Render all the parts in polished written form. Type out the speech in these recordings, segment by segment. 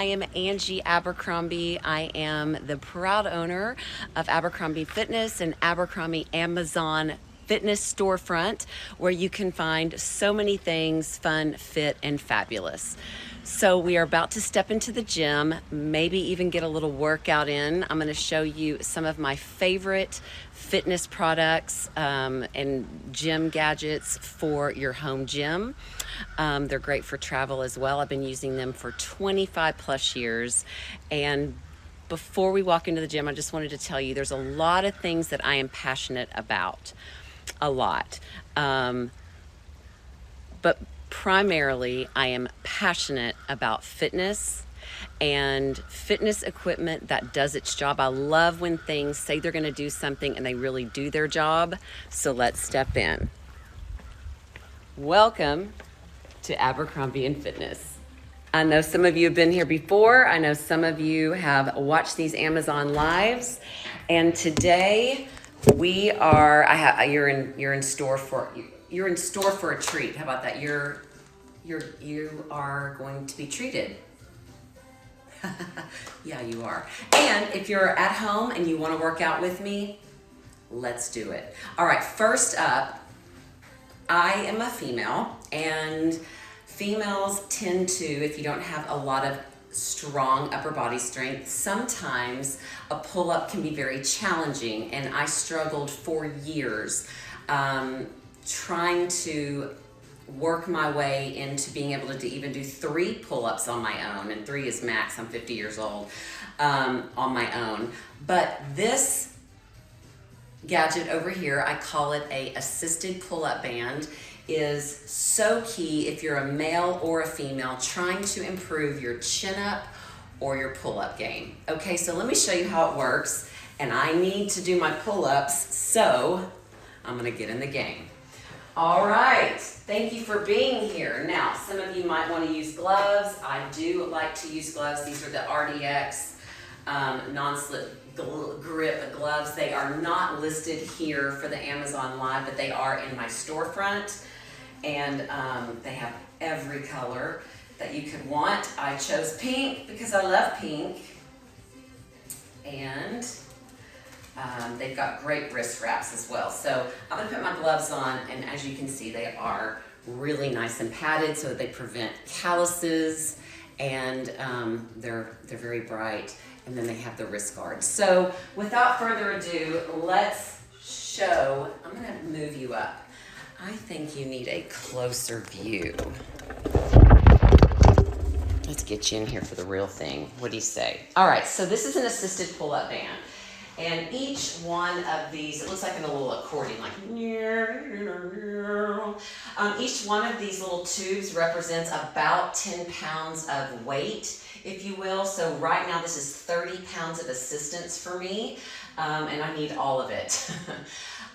I am Angie Abercrombie. I am the proud owner of Abercrombie Fitness and Abercrombie Amazon Fitness storefront, where you can find so many things fun, fit, and fabulous. So we are about to step into the gym, maybe even get a little workout in. I'm going to show you some of my favorite fitness products and gym gadgets for your home gym. They're great for travel as well. I've been using them for 25 plus years. And before we walk into the gym, I just wanted to tell you there's a lot of things that I am passionate about. A lot. But primarily, I am passionate about fitness and fitness equipment that does its job. I love when things say they're going to do something and they really do their job. So let's step in. Welcome to Abercrombie and Fitness. I know some of you have been here before. I know some of you have watched these Amazon lives, and today we are. You're in store for a treat. How about that? You are going to be treated. Yeah, you are. And if you're at home and you want to work out with me, let's do it. All right. First up, I am a female, and females tend to, if you don't have a lot of strong upper body strength, sometimes a pull-up can be very challenging, and I struggled for years trying to work my way into being able to even do 3 pull-ups on my own, and 3 is max. I'm 50 years old, on my own. But this gadget over here, I call it a assisted pull-up band, is so key if you're a male or a female trying to improve your chin-up or your pull-up game. Okay, so let me show you how it works, and I need to do my pull-ups, so I'm gonna get in the game. All right, thank you for being here. Now, some of you might want to use gloves. I do like to use gloves. These are the RDX non-slip grip gloves. They are not listed here for the Amazon Live, but they are in my storefront, and they have every color that you could want. I chose pink because I love pink, and they've got great wrist wraps as well. So I'm gonna put my gloves on, and as you can see, they are really nice and padded so that they prevent calluses, and they're very bright. And then they have the wrist guard. So without further ado, let's show. I'm gonna move you up. I think you need a closer view. Let's get you in here for the real thing. What do you say? All right, so this is an assisted pull-up band. And each one of these, it looks like a little accordion, like each one of these little tubes represents about 10 pounds of weight, if you will. So right now this is 30 pounds of assistance for me, and I need all of it.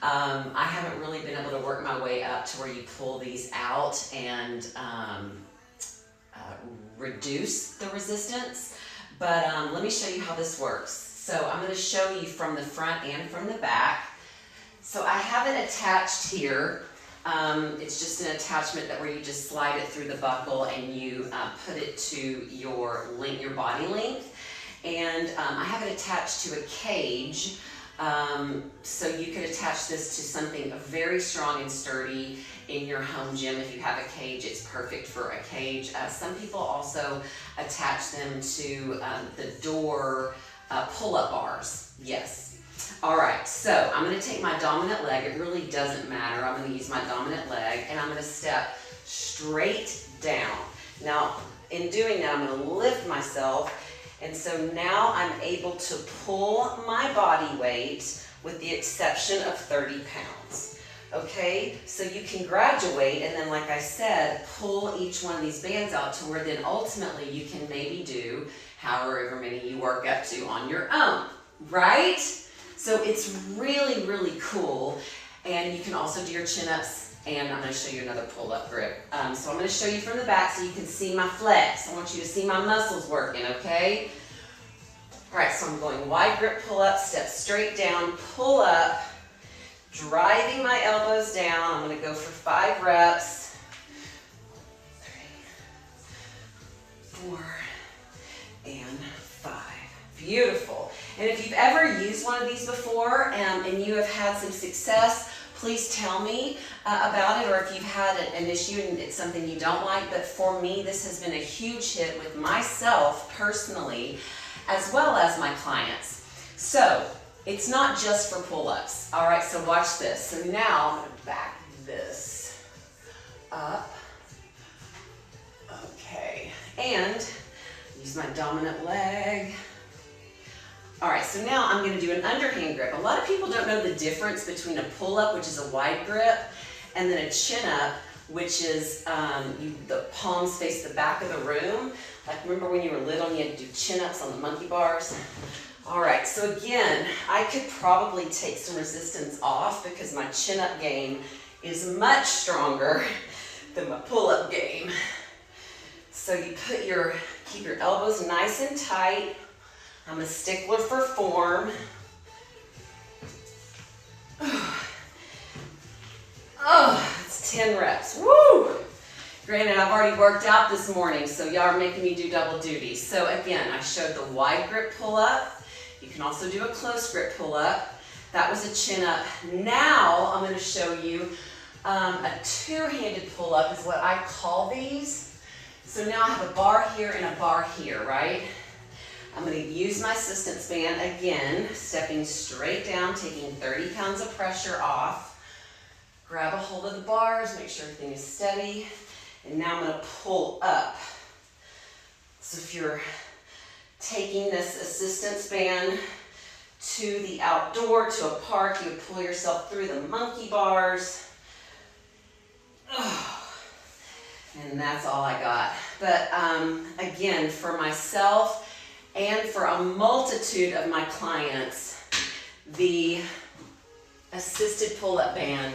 I haven't really been able to work my way up to where you pull these out and reduce the resistance, but let me show you how this works. So I'm going to show you from the front and from the back. So I have it attached here. It's just an attachment that where you just slide it through the buckle and you put it to your body length. And I have it attached to a cage. So you could attach this to something very strong and sturdy in your home gym. If you have a cage, it's perfect for a cage. Some people also attach them to the door pull-up bars. Yes. All right, so I'm going to take my dominant leg. It really doesn't matter. I'm going to use my dominant leg, and I'm going to step straight down. Now, in doing that, I'm going to lift myself, and so now I'm able to pull my body weight with the exception of 30 pounds. Okay, so you can graduate, and then like I said, pull each one of these bands out to where then ultimately you can maybe do however many you work up to on your own, right? So it's really, really cool. And you can also do your chin-ups, and I'm going to show you another pull-up grip. So I'm going to show you from the back so you can see my flex. I want you to see my muscles working, okay? All right, so I'm going wide grip pull-up, step straight down, pull up, driving my elbows down. I'm going to go for 5 reps. 3, 4, Beautiful. And if you've ever used one of these before and you have had some success, please tell me about it, or if you've had an issue and it's something you don't like. But for me, this has been a huge hit with myself personally, as well as my clients. So it's not just for pull-ups. All right, so watch this. So now I'm going to back this up. Okay, and use my dominant leg. All right, so now I'm going to do an underhand grip. A lot of people don't know the difference between a pull-up, which is a wide grip, and then a chin-up, which is the palms face the back of the room. Like, remember when you were little and you had to do chin-ups on the monkey bars? All right, so again, I could probably take some resistance off because my chin-up game is much stronger than my pull-up game. So you keep your elbows nice and tight. I'm a stickler for form. Oh, it's 10 reps. Woo! Granted, I've already worked out this morning, so y'all are making me do double duty. So again, I showed the wide grip pull-up. You can also do a close grip pull-up. That was a chin-up. Now I'm going to show you a two-handed pull-up is what I call these. So now I have a bar here and a bar here, right? I'm going to use my assistance band again, stepping straight down, taking 30 pounds of pressure off. Grab a hold of the bars, make sure everything is steady. And now I'm going to pull up. So if you're taking this assistance band to the outdoor, to a park, you would pull yourself through the monkey bars. And that's all I got. But again, for myself, and for a multitude of my clients, the assisted pull-up band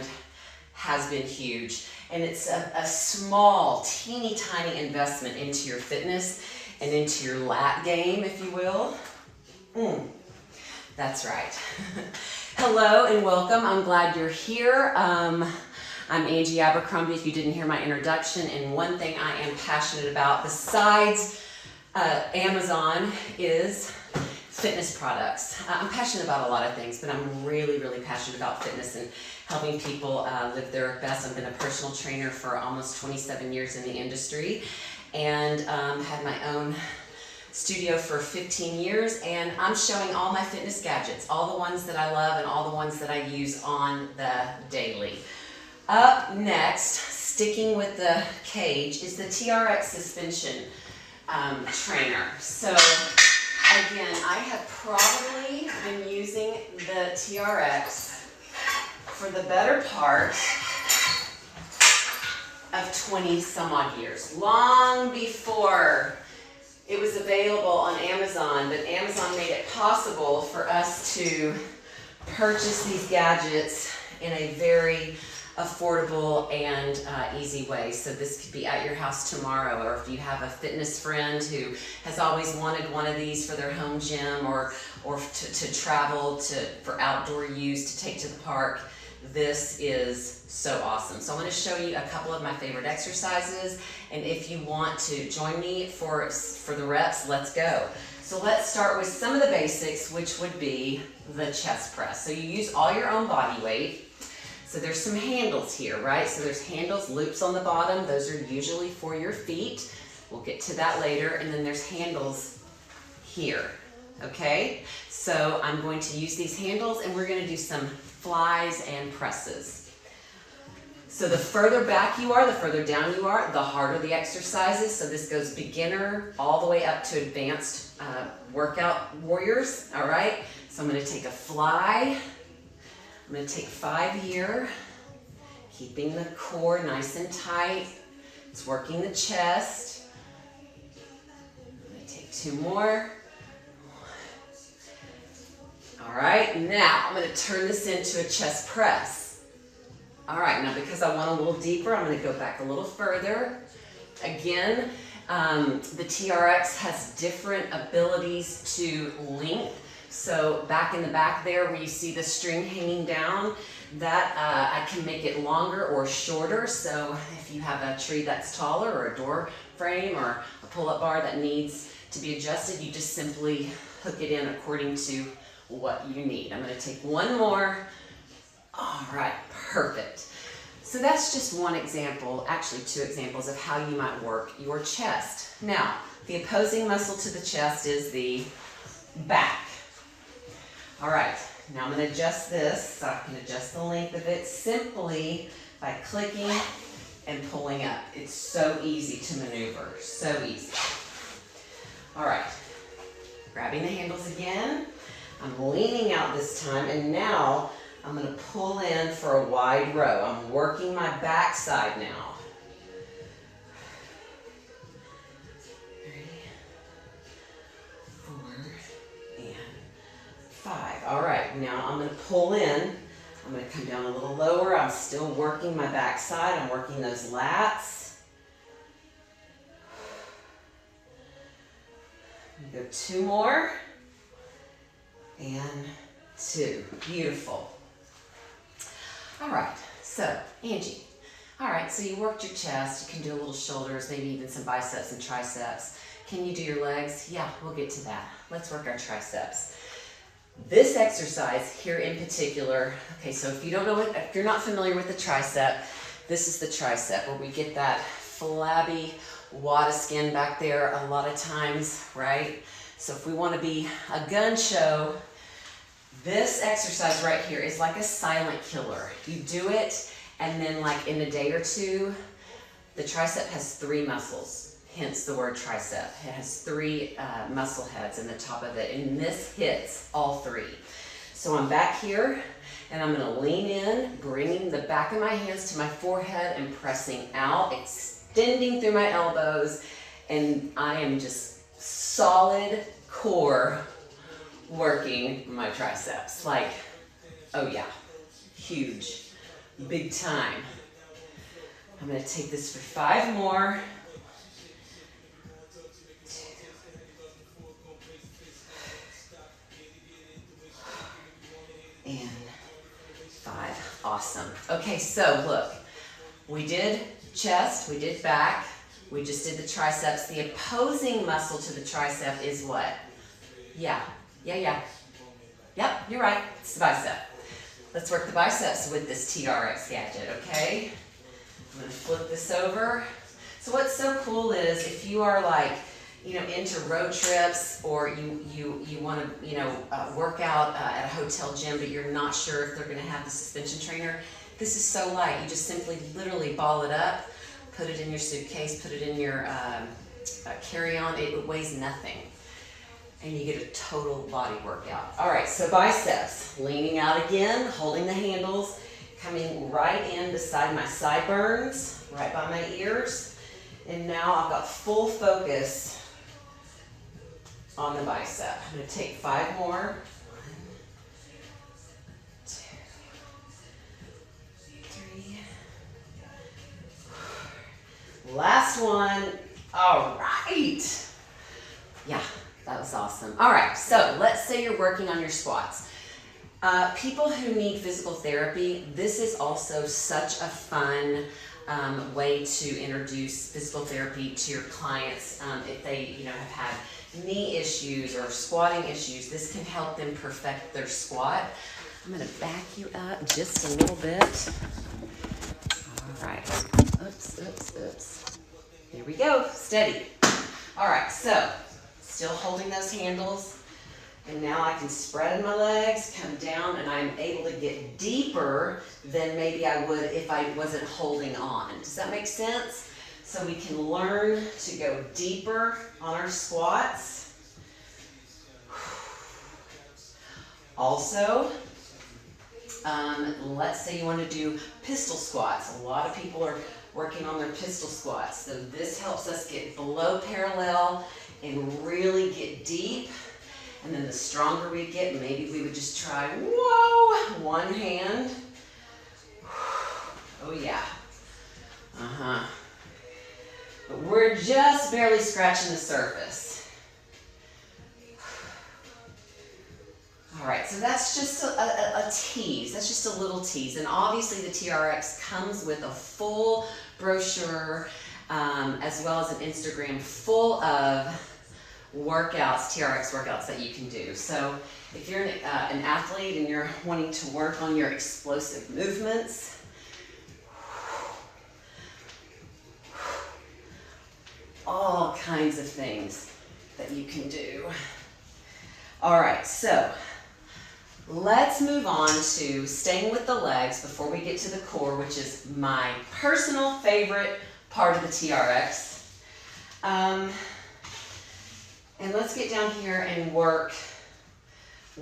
has been huge. And it's a small, teeny tiny investment into your fitness and into your lat game, if you will. That's right. Hello and welcome. I'm glad you're here. I'm Angie Abercrombie, if you didn't hear my introduction. And one thing I am passionate about besides Amazon is fitness products. I'm passionate about a lot of things, but I'm really, really passionate about fitness and helping people live their best. I've been a personal trainer for almost 27 years in the industry and had my own studio for 15 years, and I'm showing all my fitness gadgets, all the ones that I love and all the ones that I use on the daily. Up next, sticking with the cage, is the TRX suspension trainer. So again, I have probably been using the TRX for the better part of 20 some odd years, long before it was available on Amazon, but Amazon made it possible for us to purchase these gadgets in a very affordable and easy way. So this could be at your house tomorrow, or if you have a fitness friend who has always wanted one of these for their home gym or to travel for outdoor use to take to the park, this is so awesome. So I'm going to show you a couple of my favorite exercises, and if you want to join me for the reps, let's go. So let's start with some of the basics, which would be the chest press. So you use all your own body weight. So there's some handles here, right? So there's handles, loops on the bottom. Those are usually for your feet. We'll get to that later. And then there's handles here, okay? So I'm going to use these handles, and we're going to do some flies and presses. So the further back you are, the further down you are, the harder the exercises. So this goes beginner all the way up to advanced workout warriors, all right? So I'm going to take a fly. I'm going to take 5 here, keeping the core nice and tight. It's working the chest. I'm going to take 2 more. All right, now I'm going to turn this into a chest press. All right, now because I want a little deeper, I'm going to go back a little further. Again, the TRX has different abilities to length. So back in the back there where you see the string hanging down, that I can make it longer or shorter. So if you have a tree that's taller or a door frame or a pull-up bar that needs to be adjusted. You just simply hook it in according to what you need. I'm going to take one more. All right, perfect. So that's just one example, actually two examples of how you might work your chest. Now, the opposing muscle to the chest is the back. All right, now I'm going to adjust this so I can adjust the length of it simply by clicking and pulling up. It's so easy to maneuver, so easy. All right, grabbing the handles again. I'm leaning out this time, and now I'm going to pull in for a wide row. I'm working my back side now. 3, 4, and 5. All right, now I'm going to pull in. I'm going to come down a little lower. I'm still working my back side. I'm working those lats. Go 2 more. And 2. Beautiful. All right, so Angie. All right, so you worked your chest. You can do a little shoulders, maybe even some biceps and triceps. Can you do your legs? Yeah, we'll get to that. Let's work our triceps. This exercise here in particular, okay, so if you don't know it, if you're not familiar with the tricep, this is the tricep where we get that flabby wad of skin back there a lot of times, right? So if we want to be a gun show, this exercise right here is like a silent killer. You do it, and then like in a day or two, the tricep has 3 muscles, hence the word tricep. It has 3 muscle heads in the top of it, and this hits all 3. So I'm back here, and I'm going to lean in, bringing the back of my hands to my forehead and pressing out, extending through my elbows, and I am just solid core working my triceps. Like, oh yeah, huge, big time. I'm going to take this for 5 more. 2 and 5. Awesome. Okay, so look, we did chest, we did back, we just did the triceps. The opposing muscle to the tricep is what? Yeah. Yep, you're right. It's the bicep. Let's work the biceps with this TRX gadget, okay? I'm going to flip this over. So what's so cool is if you are like, you know, into road trips, or you want to, you know, work out at a hotel gym, but you're not sure if they're going to have the suspension trainer, this is so light. You just simply literally ball it up, put it in your suitcase, put it in your carry-on. It weighs nothing. And you get a total body workout. All right, so biceps. Leaning out again, holding the handles, coming right in beside my sideburns, right by my ears. And now I've got full focus on the bicep. I'm going to take 5 more. 1, 2, 3. Last one. All right. Yeah. That was awesome. All right, so let's say you're working on your squats. People who need physical therapy, this is also such a fun way to introduce physical therapy to your clients. If they, you know, have had knee issues or squatting issues, this can help them perfect their squat. I'm going to back you up just a little bit. All right. Oops. Here we go. Steady. All right, so still holding those handles, and now I can spread my legs, come down, and I'm able to get deeper than maybe I would if I wasn't holding on. Does that make sense? So we can learn to go deeper on our squats. Also, let's say you want to do pistol squats. A lot of people are working on their pistol squats. So this helps us get below parallel and really get deep. And then the stronger we get, maybe we would just try, whoa, one hand. Oh yeah. But we're just barely scratching the surface. All right, so that's just a tease. That's just a little tease. And obviously the TRX comes with a full brochure as well as an Instagram full of workouts, TRX workouts that you can do. So if you're an athlete and you're wanting to work on your explosive movements, all kinds of things that you can do. All right, so let's move on to staying with the legs before we get to the core, which is my personal favorite part of the TRX. And let's get down here and work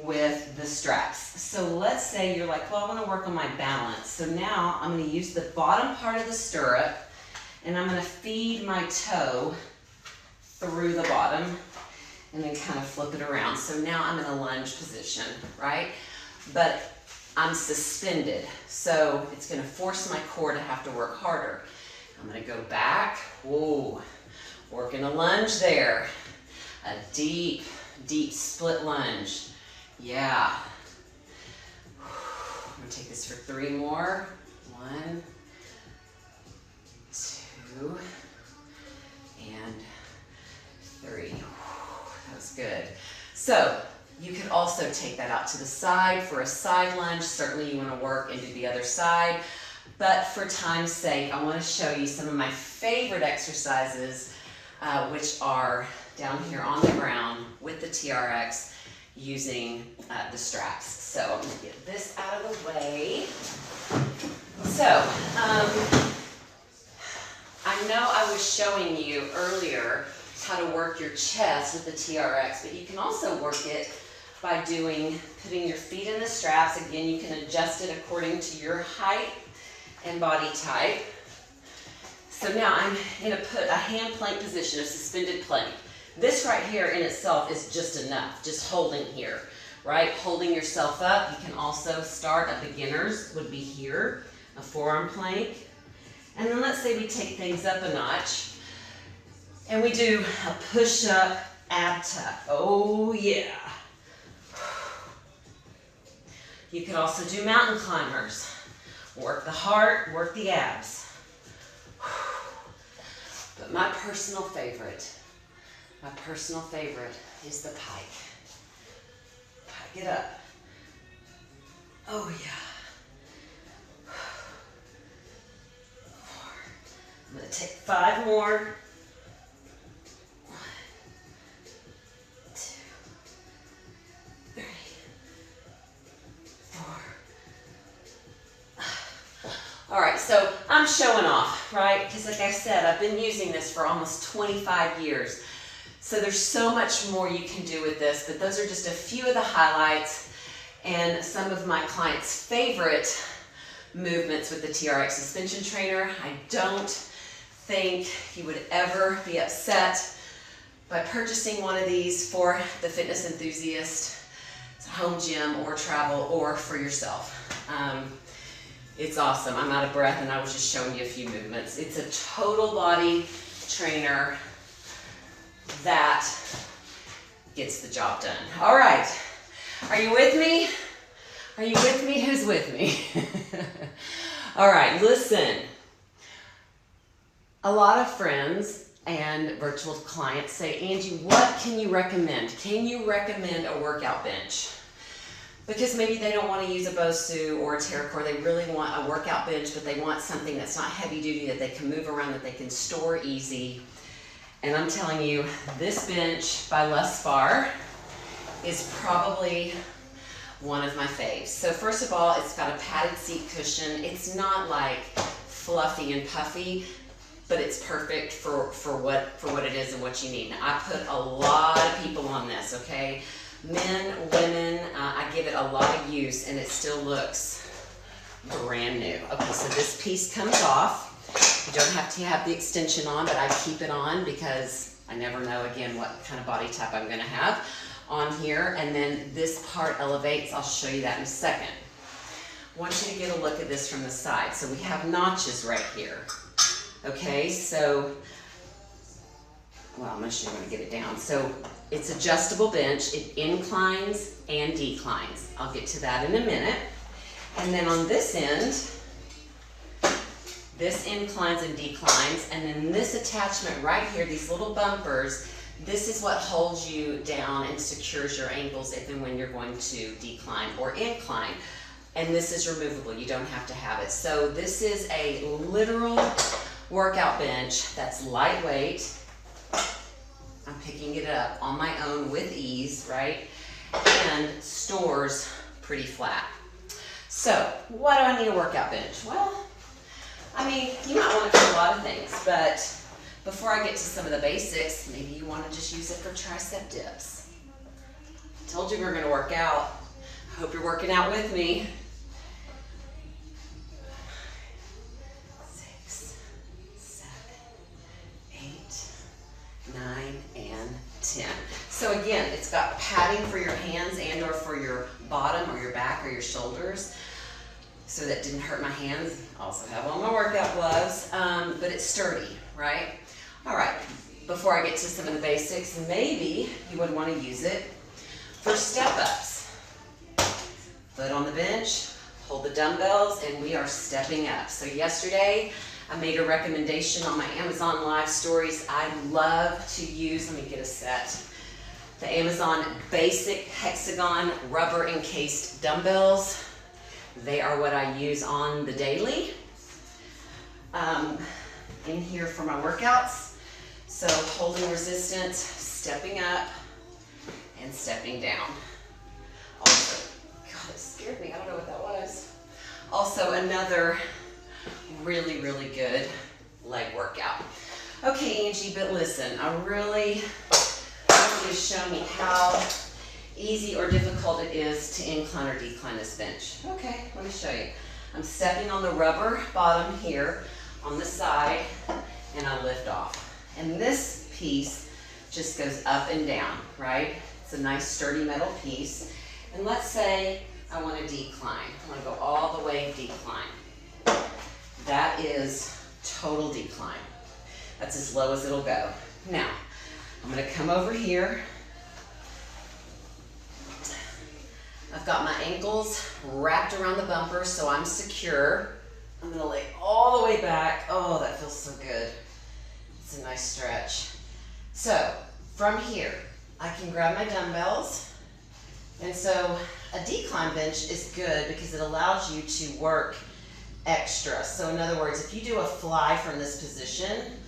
with the straps. So let's say you're like, well, I want to work on my balance. So now I'm going to use the bottom part of the stirrup and I'm going to feed my toe through the bottom and then kind of flip it around. So now I'm in a lunge position, right? But I'm suspended. So it's going to force my core to have to work harder. I'm going to go back. Whoa. Working a lunge there. A deep, deep split lunge. Yeah. I'm going to take this for 3 more. 1, 2, and 3. That was good. So you could also take that out to the side for a side lunge. Certainly you want to work and do the other side. But for time's sake, I want to show you some of my favorite exercises, which are down here on the ground with the TRX using the straps. So I'm going to get this out of the way. So I know I was showing you earlier how to work your chest with the TRX, but you can also work it by putting your feet in the straps. Again, you can adjust it according to your height and body type. So now I'm going to put a hand plank position, a suspended plank. This right here in itself is just enough, just holding here, right? Holding yourself up. You can also start at beginners, would be here, a forearm plank. And then let's say we take things up a notch and we do a push-up ab tuck. Oh yeah. You could also do mountain climbers. Work the heart, work the abs. But my personal favorite is the pike. Pike it up. Oh yeah. 4. I'm going to take 5 more. 1, 2, 3, 4. All right, so I'm showing off, right? Because like I said, I've been using this for almost 25 years. So there's so much more you can do with this, but those are just a few of the highlights and some of my clients' favorite movements with the TRX suspension trainer. I don't think you would ever be upset by purchasing one of these for the fitness enthusiast, home gym or travel, or for yourself. It's awesome. I'm out of breath and I was just showing you a few movements. It's a total body trainer that gets the job done. All right. Are you with me? Are you with me? Who's with me? All right, listen. A lot of friends and virtual clients say, Angie, what can you recommend? Can you recommend a workout bench? Because maybe they don't want to use a BOSU or a TerraCore. They really want a workout bench, but they want something that's not heavy duty, that they can move around, that they can store easy. And I'm telling you, this bench by Lesfar is probably one of my faves. So first of all, it's got a padded seat cushion. It's not like fluffy and puffy, but it's perfect for what it is and what you need. Now, I put a lot of people on this, okay? Men, women, I give it a lot of use and it still looks brand new. Okay, so this piece comes off. You don't have to have the extension on, but I keep it on because I never know, again, what kind of body type I'm going to have on here. And then this part elevates. I'll show you that in a second. I want you to get a look at this from the side. So we have notches right here. Okay, so, well, I'm going to show you how to get it down. So it's adjustable bench. It inclines and declines. I'll get to that in a minute. And then on this end, this inclines and declines, and then this attachment right here, these little bumpers, This is what holds you down and secures your ankles if and when you're going to decline or incline. And this is removable, you don't have to have it. So this is a literal workout bench that's lightweight. I'm picking it up on my own with ease, right? And stores pretty flat. So why do I need a workout bench? Well, I mean, you might want it for a lot of things, but before I get to some of the basics, maybe you want to just use it for tricep dips. I told you we were going to work out. I hope you're working out with me. 6, 7, 8, 9, and 10. So again, it's got padding for your hands and or for your bottom or your back or your shoulders. So that didn't hurt my hands. I also have on my workout gloves, but it's sturdy, right? All right, before I get to some of the basics, maybe you would want to use it for step-ups. Foot on the bench, hold the dumbbells, and we are stepping up. So yesterday, I made a recommendation on my Amazon Live stories. I love to use, let me get a set, the Amazon Basic Hexagon rubber encased dumbbells. They are what I use on the daily in here for my workouts. So holding resistance, stepping up, and stepping down. Also, God, it scared me. I don't know what that was. Also, another really, really good leg workout. Okay, Angie, but listen, I really want you to show me how easy or difficult it is to incline or decline this bench. Okay, let me show you. I'm stepping on the rubber bottom here on the side, and I lift off. And this piece just goes up and down, right? It's a nice sturdy metal piece. And let's say I want to decline. I want to go all the way decline. That is total decline. That's as low as it'll go. Now, I'm going to come over here. I've got my ankles wrapped around the bumper so I'm secure. I'm going to lay all the way back. Oh, that feels so good. It's a nice stretch. So from here, I can grab my dumbbells. And so a decline bench is good because it allows you to work extra. So in other words, if you do a fly from this position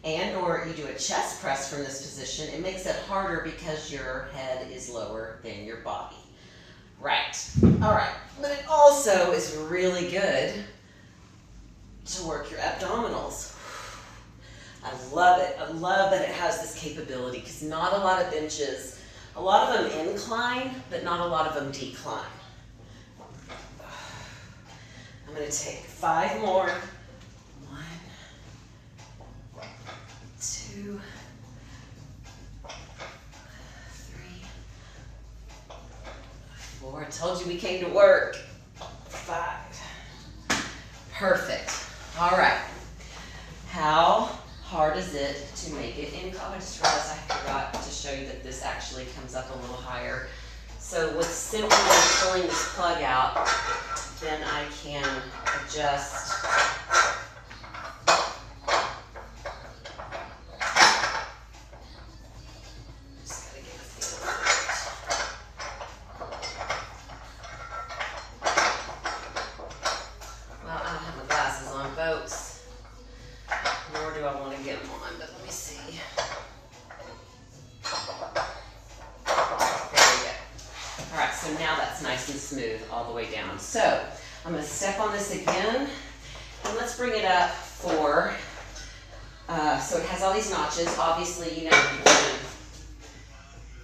and or you do a chest press from this position, it makes it harder because your head is lower than your body. Right. All right. But it also is really good to work your abdominals. I love it. I love that it has this capability because not a lot of benches, a lot of them incline, but not a lot of them decline. I'm going to take 5 more. 1, 2, 3, 4. I told you we came to work. 5. Perfect. All right. How hard is it to make it in? Oh, I just realized I forgot to show you that this actually comes up a little higher. So with simply pulling this plug out, then I can adjust. Just gotta get a feel for it. Well, I don't have my glasses on, folks. Nor do I want to get them on, but let me see. There we go. All right, so now that's nice and smooth all the way down. So I'm going to step on this again, and let's bring it up for, so it has all these notches. Obviously, you know, you can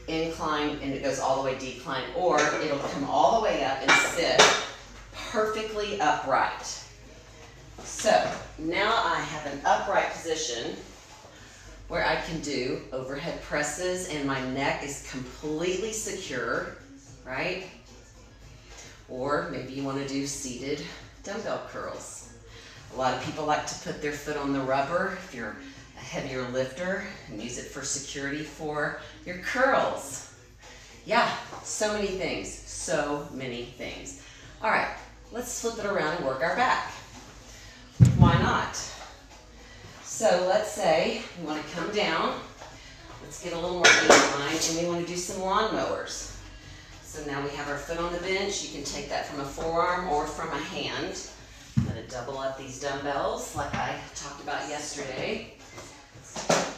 incline and it goes all the way decline, or it'll come all the way up and sit perfectly upright. So now I have an upright position where I can do overhead presses and my neck is completely secure, right? Or maybe you want to do seated dumbbell curls. A lot of people like to put their foot on the rubber if you're a heavier lifter and use it for security for your curls. Yeah, so many things, so many things. All right, let's flip it around and work our back. Why not? So let's say you want to come down with Let's get a little more incline, and we want to do some lawn mowers. So now we have our foot on the bench. You can take that from a forearm or from a hand. I'm going to double up these dumbbells like I talked about yesterday.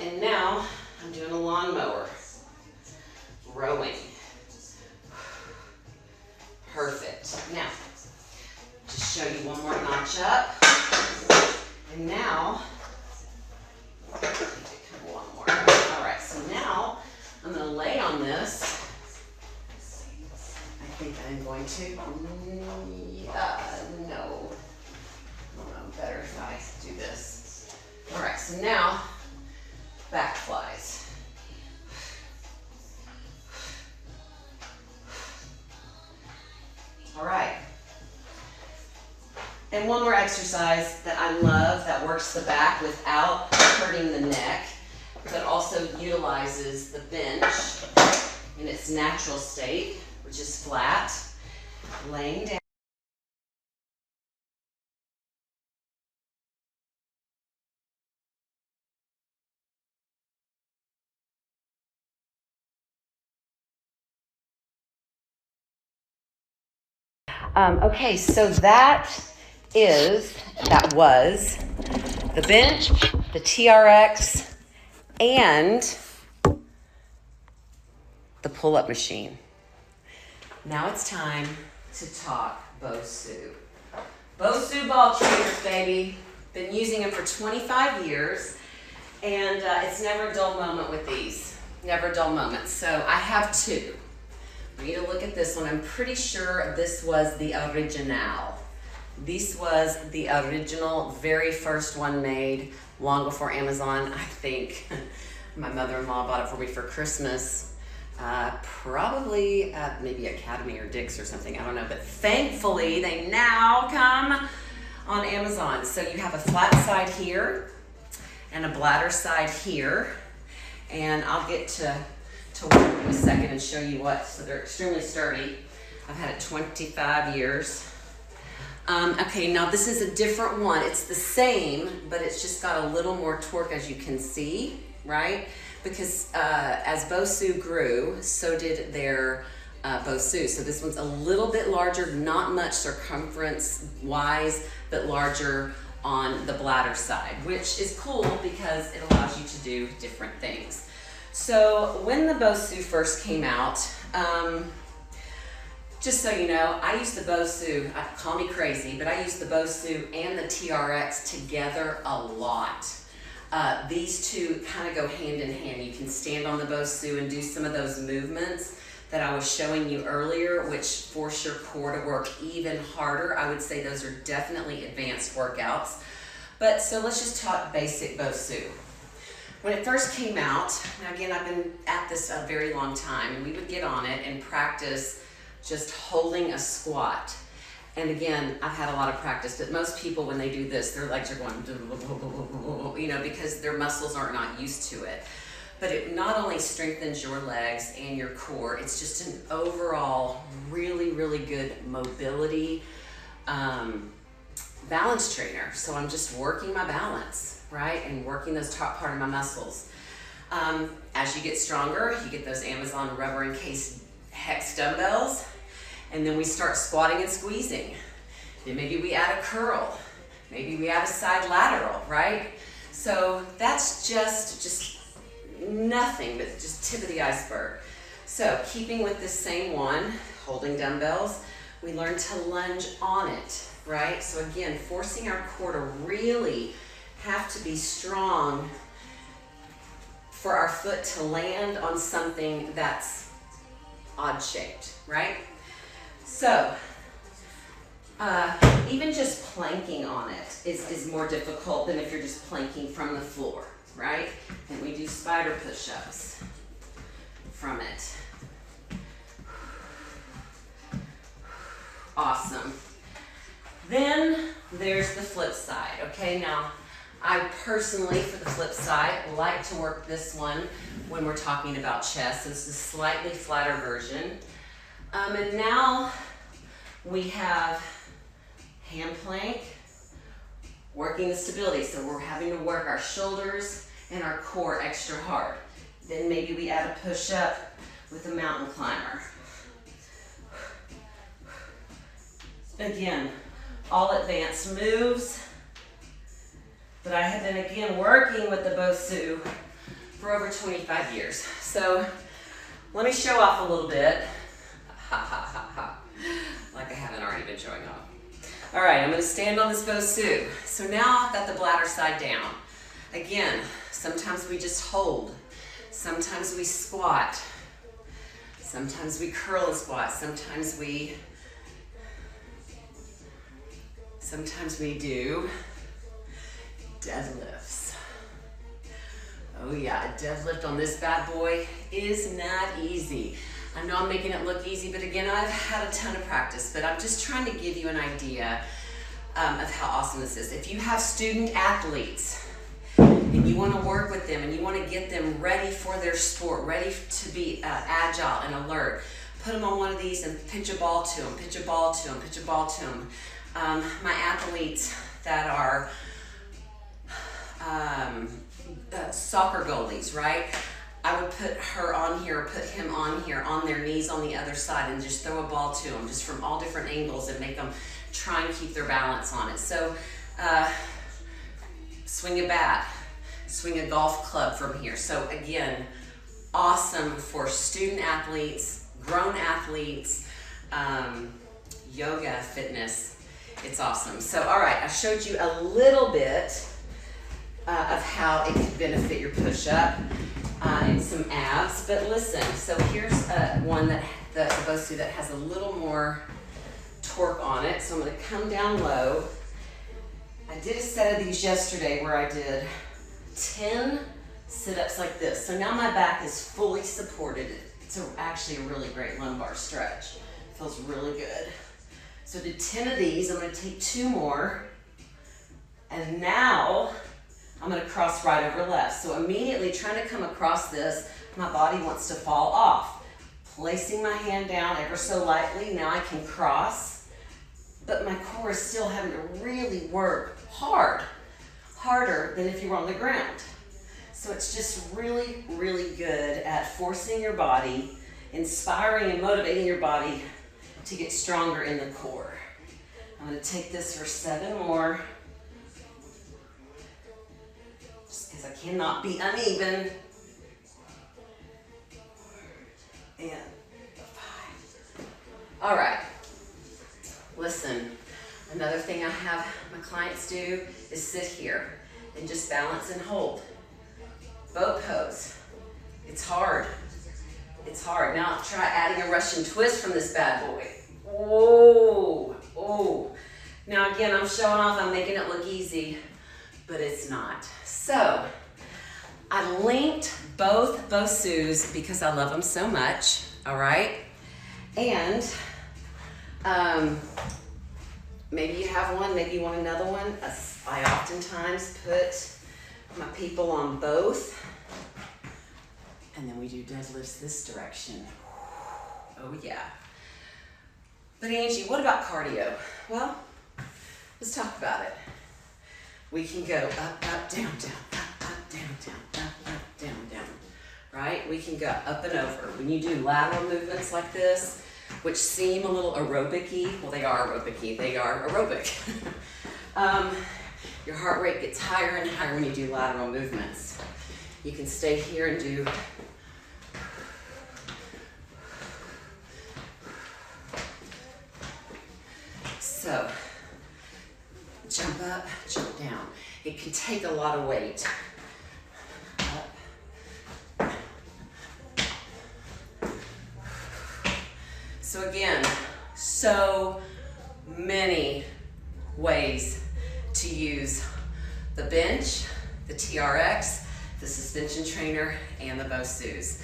And now I'm doing a lawn mower. Rowing. Perfect. Now, just show you one more notch up. And now, one more. All right, so now I'm going to lay on this. I think I'm going to, no. Better if I do this. All right, so now, back flies. All right. And one more exercise that I love that works the back without hurting the neck, but also utilizes the bench in its natural state, which is flat, laying down. Okay, so that was the bench, the TRX, and the pull-up machine. Now it's time to talk Bosu. Bosu ball trainers, baby. Been using them for 25 years, and it's never a dull moment with these. Never a dull moment. So I have two. I need to look at this one. I'm pretty sure this was the original. This was the original, very first one made long before Amazon. I think my mother-in-law bought it for me for Christmas. Probably at maybe Academy or Dick's or something, I don't know. But thankfully, they now come on Amazon. So you have a flat side here and a bladder side here. And I'll get to work in a second and show you what. So they're extremely sturdy. I've had it 25 years. Okay, now this is a different one. It's the same, but it's just got a little more torque, as you can see, right? Because as Bosu grew, so did their Bosu. So this one's a little bit larger, not much circumference-wise, but larger on the bladder side, which is cool because it allows you to do different things. So when the Bosu first came out, just so you know, I use the Bosu, call me crazy, but I use the Bosu and the TRX together a lot. These two kind of go hand in hand. You can stand on the Bosu and do some of those movements that I was showing you earlier, which force your core to work even harder. I would say those are definitely advanced workouts. But so let's just talk basic Bosu. When it first came out, now again, I've been at this a very long time, and we would get on it and practice just holding a squat. And again, I've had a lot of practice, but most people, when they do this, their legs are going, you know, because their muscles are not used to it. But it not only strengthens your legs and your core, it's just an overall really, really good mobility balance trainer. So I'm just working my balance, right? And working those top part of my muscles. As you get stronger, you get those Amazon rubber encased hex dumbbells. And then we start squatting and squeezing. Then maybe we add a curl. Maybe we add a side lateral, right? So that's just nothing but just tip of the iceberg. So keeping with this same one, holding dumbbells, we learn to lunge on it, right? So again, forcing our core to really have to be strong for our foot to land on something that's odd shaped, right? So, even just planking on it is more difficult than if you're just planking from the floor, right? And we do spider push-ups from it. Awesome. Then there's the flip side, okay? Now, I personally, for the flip side, like to work this one when we're talking about chest. This is a slightly flatter version. And now we have hand plank, working the stability. So we're having to work our shoulders and our core extra hard. Then maybe we add a push-up with a mountain climber. Again, all advanced moves. But I have been, again, working with the BOSU for over 25 years. So let me show off a little bit. Ha, ha, ha, ha. Like I haven't already been showing off. All right, I'm gonna stand on this BOSU. So now I've got the bladder side down. Again, sometimes we just hold. Sometimes we squat. Sometimes we curl and squat. Sometimes we do deadlifts. Oh yeah, a deadlift on this bad boy is not easy. I know I'm making it look easy, but again, I've had a ton of practice, but I'm just trying to give you an idea of how awesome this is. If you have student athletes and you want to work with them and you want to get them ready for their sport, ready to be agile and alert, put them on one of these and pitch a ball to them, pitch a ball to them, pitch a ball to them. My athletes that are soccer goalies, right? I would put her on here, or put him on here, on their knees on the other side, and just throw a ball to them, just from all different angles, and make them try and keep their balance on it. So, swing a bat, swing a golf club from here. So again, awesome for student athletes, grown athletes, yoga, fitness. It's awesome. So, all right, I showed you a little bit of how it could benefit your push-up and some abs. But listen, so here's one that the BOSU that has a little more torque on it. So I'm going to come down low. I did a set of these yesterday where I did 10 sit-ups like this. So now my back is fully supported. It's actually a really great lumbar stretch. Feels really good. So I did 10 of these. I'm going to take 2 more. And now I'm going to cross right over left. So immediately trying to come across this, my body wants to fall off. Placing my hand down ever so lightly, now I can cross, but my core is still having to really work hard, harder than if you were on the ground. So it's just really, really good at forcing your body, inspiring and motivating your body to get stronger in the core. I'm going to take this for 7 more. Because I cannot be uneven. And 5. All right. Listen, another thing I have my clients do is sit here and just balance and hold. Boat pose. It's hard. It's hard. Now try adding a Russian twist from this bad boy. Oh, oh. Now again, I'm showing off, I'm making it look easy, but it's not. So, I linked both BOSUs because I love them so much, all right? And maybe you have one, maybe you want another one. I oftentimes put my people on both, and then we do deadlifts this direction. Oh yeah. But Angie, what about cardio? Well, let's talk about it. We can go up, up, down, down, up, down, down, up, down, down, right? We can go up and over. When you do lateral movements like this, which seem a little aerobic-y, well, they are aerobic-y, they are aerobic. Your heart rate gets higher and higher when you do lateral movements. You can stay here and do so. Jump up, jump down. It can take a lot of weight. Up. So again, so many ways to use the bench, the TRX, the suspension trainer, and the BOSUs.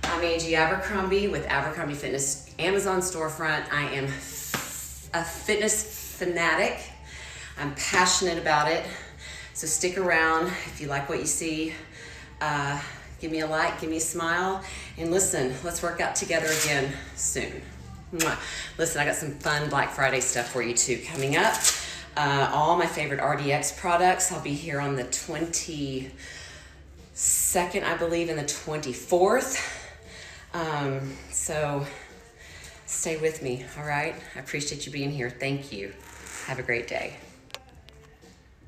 I'm Angie Abercrombie with Abercrombie Fitness Amazon storefront. I am a fitness fanatic. I'm passionate about it, so stick around. If you like what you see, give me a like, give me a smile, and listen, let's work out together again soon. Mwah. Listen, I got some fun Black Friday stuff for you too coming up. All my favorite RDX products. I'll be here on the 23rd second, I believe, and the 24th. So stay with me, all right? I appreciate you being here. Thank you. Have a great day.